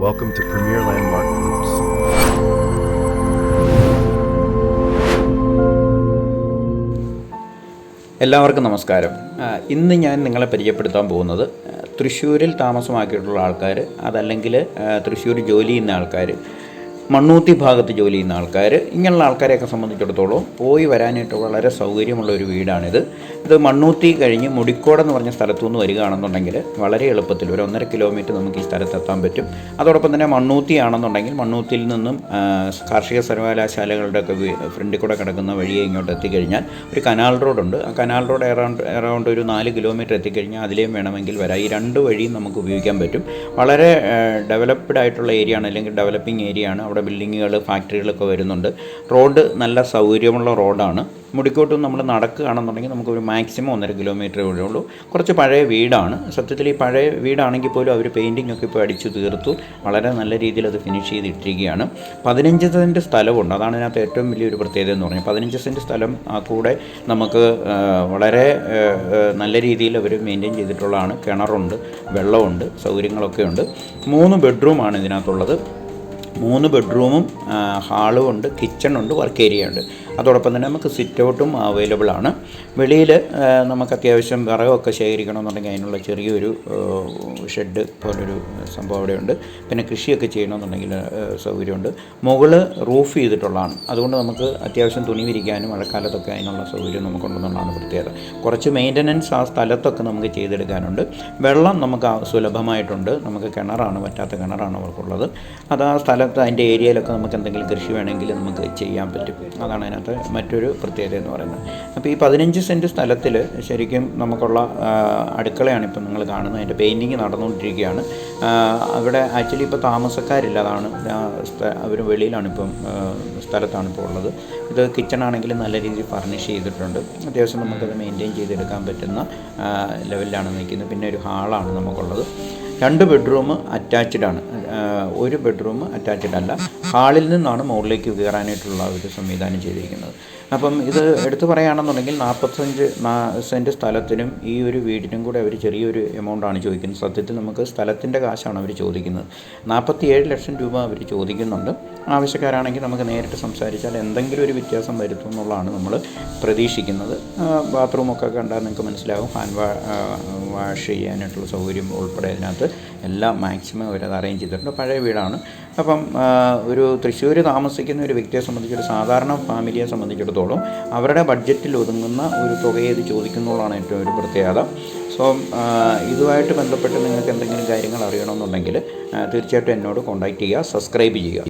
Welcome to Premier Landmark Groups. എല്ലാവർക്കും നമസ്കാരം. ഇന്ന് ഞാൻ നിങ്ങളെ പരിചയപ്പെടുത്താൻ പോകുന്നത് തൃശ്ശൂരിൽ താമസമാക്കിയിട്ടുള്ള ആൾക്കാർ, അതല്ലെങ്കിൽ തൃശ്ശൂർ ജോലി ചെയ്യുന്ന ആൾക്കാർ, മണ്ണൂത്തി ഭാഗത്ത് ജോലി ചെയ്യുന്ന ആൾക്കാർ, ഇങ്ങനെയുള്ള ആൾക്കാരെയൊക്കെ സംബന്ധിച്ചിടത്തോളം പോയി വരാനായിട്ട് വളരെ സൗകര്യമുള്ള ഒരു വീടാണിത്. ഇത് മണ്ണൂത്തി കഴിഞ്ഞ് മുടിക്കോടെന്ന് പറഞ്ഞ സ്ഥലത്തു നിന്ന് വരികയാണെന്നുണ്ടെങ്കിൽ വളരെ എളുപ്പത്തിൽ ഒരു 1.5 കിലോമീറ്റർ നമുക്ക് ഈ സ്ഥലത്തെത്താൻ പറ്റും. അതോടൊപ്പം തന്നെ മണ്ണൂത്തി ആണെന്നുണ്ടെങ്കിൽ മണ്ണൂത്തിയിൽ നിന്നും കാർഷിക സർവകലാശാലകളുടെയൊക്കെ ഫ്രണ്ടിൽ കൂടെ കിടക്കുന്ന വഴിയെ ഇങ്ങോട്ട് എത്തിക്കഴിഞ്ഞാൽ ഒരു കനാൽ റോഡുണ്ട്. ആ കനാൽ റോഡ് അറൗണ്ട് ഒരു 4 കിലോമീറ്റർ എത്തിക്കഴിഞ്ഞാൽ അതിലേയും വേണമെങ്കിൽ വരാം. ഈ രണ്ട് വഴിയും നമുക്ക് ഉപയോഗിക്കാൻ പറ്റും. വളരെ ഡെവലപ്ഡ് ആയിട്ടുള്ള ഏരിയ ആണ്, അല്ലെങ്കിൽ ഡെവലപ്പിംഗ് ഏരിയ ആണ്. അവിടെ ബിൽഡിങ്ങുകൾ, ഫാക്ടറികളൊക്കെ വരുന്നുണ്ട്. റോഡ് നല്ല സൗകര്യമുള്ള റോഡാണ്. മുടിക്കോട്ടും നമ്മൾ നടക്കുകയാണെന്നുണ്ടെങ്കിൽ നമുക്കൊരു മാക്സിമം 1.5 കിലോമീറ്റർ വരെ ഉള്ളൂ. കുറച്ച് പഴയ വീടാണ്. സത്യത്തിൽ ഈ പഴയ വീടാണെങ്കിൽ പോലും അവർ പെയിൻറ്റിംഗ് ഒക്കെ ഇപ്പോൾ അടിച്ചു തീർത്തു. വളരെ നല്ല രീതിയിൽ അത് ഫിനിഷ് ചെയ്തിട്ടിരിക്കുകയാണ്. 15 സെൻറ്റ് സ്ഥലമുണ്ട്. അതാണ് ഇതിനകത്ത് ഏറ്റവും വലിയൊരു പ്രത്യേകത എന്ന് പറഞ്ഞാൽ 15 സെൻറ്റ് സ്ഥലം കൂടെ നമുക്ക് വളരെ നല്ല രീതിയിൽ അവർ മെയിൻറ്റെയിൻ ചെയ്തിട്ടുള്ളതാണ്. കിണറുണ്ട്, വെള്ളമുണ്ട്, സൗകര്യങ്ങളൊക്കെ ഉണ്ട്. 3 ബെഡ്റൂമാണ് ഇതിനകത്തുള്ളത്. 3 ബെഡ്റൂമും ഹാളും ഉണ്ട്, കിച്ചണുണ്ട്, വർക്ക് ഏരിയ ഉണ്ട്. അതോടൊപ്പം തന്നെ നമുക്ക് സിറ്റ് ഔട്ടും അവൈലബിൾ ആണ്. വെളിയിൽ നമുക്ക് അത്യാവശ്യം വിറകൊക്കെ ശേഖരിക്കണമെന്നുണ്ടെങ്കിൽ അതിനുള്ള ചെറിയൊരു ഷെഡ് പോലൊരു സംഭവം അവിടെയുണ്ട്. പിന്നെ കൃഷിയൊക്കെ ചെയ്യണമെന്നുണ്ടെങ്കിൽ സൗകര്യമുണ്ട്. മുകളിൽ റൂഫ് ചെയ്തിട്ടുള്ളതാണ്. അതുകൊണ്ട് നമുക്ക് അത്യാവശ്യം തുണി വിരിക്കാനും മഴക്കാലത്തൊക്കെ അതിനുള്ള സൗകര്യം നമുക്കുണ്ടെന്നുള്ളതാണ് പ്രത്യേകത. കുറച്ച് മെയിൻ്റനൻസ് ആ സ്ഥലത്തൊക്കെ നമുക്ക് ചെയ്തെടുക്കാനുണ്ട്. വെള്ളം നമുക്ക് സുലഭമായിട്ടുണ്ട്. നമുക്ക് കിണറാണ്, പറ്റാത്ത കിണറാണ് അവർക്കുള്ളത്. അത് ആ സ്ഥലത്ത് അതിൻ്റെ ഏരിയയിലൊക്കെ നമുക്ക് എന്തെങ്കിലും കൃഷി വേണമെങ്കിൽ നമുക്ക് ചെയ്യാൻ പറ്റും. അതാണ് അതിനകത്ത് മറ്റൊരു പ്രത്യേകത എന്ന് പറയുന്നത്. അപ്പോൾ ഈ 15 സെൻറ്റ് സ്ഥലത്തിൽ ശരിക്കും നമുക്കുള്ള അടുക്കളയാണ് ഇപ്പം നിങ്ങൾ കാണുന്നത്. അതിൻ്റെ പെയിൻറ്റിങ് നടന്നുകൊണ്ടിരിക്കുകയാണ്. അവിടെ ആക്ച്വലി ഇപ്പോൾ താമസക്കാരില്ല. അതാണ് അവർ വെളിയിലാണിപ്പം, സ്ഥലത്താണിപ്പോൾ ഉള്ളത്. ഇത് കിച്ചണാണെങ്കിലും നല്ല രീതിയിൽ ഫർണിഷ് ചെയ്തിട്ടുണ്ട്. അത്യാവശ്യം നമുക്കത് മെയിൻറ്റെയിൻ ചെയ്തെടുക്കാൻ പറ്റുന്ന ലെവലിലാണ് നിൽക്കുന്നത്. പിന്നെ ഒരു ഹാളാണ് നമുക്കുള്ളത്. 2 ബെഡ്റൂം അറ്റാച്ച്ഡ് ആണ്. 1 ബെഡ്റൂം അറ്റാച്ച്ഡ് അല്ല. ഹാളിൽ നിന്നാണ് മുകളിലേക്ക് കയറാനായിട്ടുള്ള ഒരു സംവിധാനം ചെയ്തിരിക്കുന്നത്. അപ്പം ഇത് എടുത്തു പറയുകയാണെന്നുണ്ടെങ്കിൽ 45 സെൻറ്റ് സ്ഥലത്തിനും ഈ ഒരു വീടിനും കൂടെ അവർ ചെറിയൊരു എമൗണ്ടാണ് ചോദിക്കുന്നത്. സത്യത്തിൽ നമുക്ക് സ്ഥലത്തിൻ്റെ കാശാണ് അവർ ചോദിക്കുന്നത്. 47 ലക്ഷം രൂപ അവർ ചോദിക്കുന്നുണ്ട്. ആവശ്യക്കാരാണെങ്കിൽ നമുക്ക് നേരിട്ട് സംസാരിച്ചാൽ എന്തെങ്കിലും ഒരു വ്യത്യാസം വരുത്തും എന്നുള്ളതാണ് നമ്മൾ പ്രതീക്ഷിക്കുന്നത്. ബാത്റൂമൊക്കെ കണ്ടാൽ നിങ്ങൾക്ക് മനസ്സിലാകും. ഹാൻഡ് വാഷ് ചെയ്യാനായിട്ടുള്ള സൗകര്യം ഉൾപ്പെടെ അതിനകത്ത് എല്ലാം മാക്സിമം അവരത് അറേഞ്ച് ചെയ്തിട്ടുണ്ട്. പഴയ വീടാണ്. അപ്പം ഒരു തൃശ്ശൂർ താമസിക്കുന്ന ഒരു വ്യക്തിയെ സംബന്ധിച്ചൊരു സാധാരണ ഫാമിലിയെ സംബന്ധിച്ചിടത്തോളം അവരുടെ ബഡ്ജറ്റിൽ ഒതുങ്ങുന്ന ഒരു തുകയെ ഇത് ചോദിക്കുന്നുള്ളതാണ് ഏറ്റവും ഒരു പ്രത്യേകത. സോ ഇതുമായിട്ട് ബന്ധപ്പെട്ട് നിങ്ങൾക്ക് എന്തെങ്കിലും കാര്യങ്ങൾ അറിയണമെന്നുണ്ടെങ്കിൽ തീർച്ചയായിട്ടും എന്നോട് കോൺടാക്റ്റ് ചെയ്യുക, സബ്സ്ക്രൈബ് ചെയ്യുക.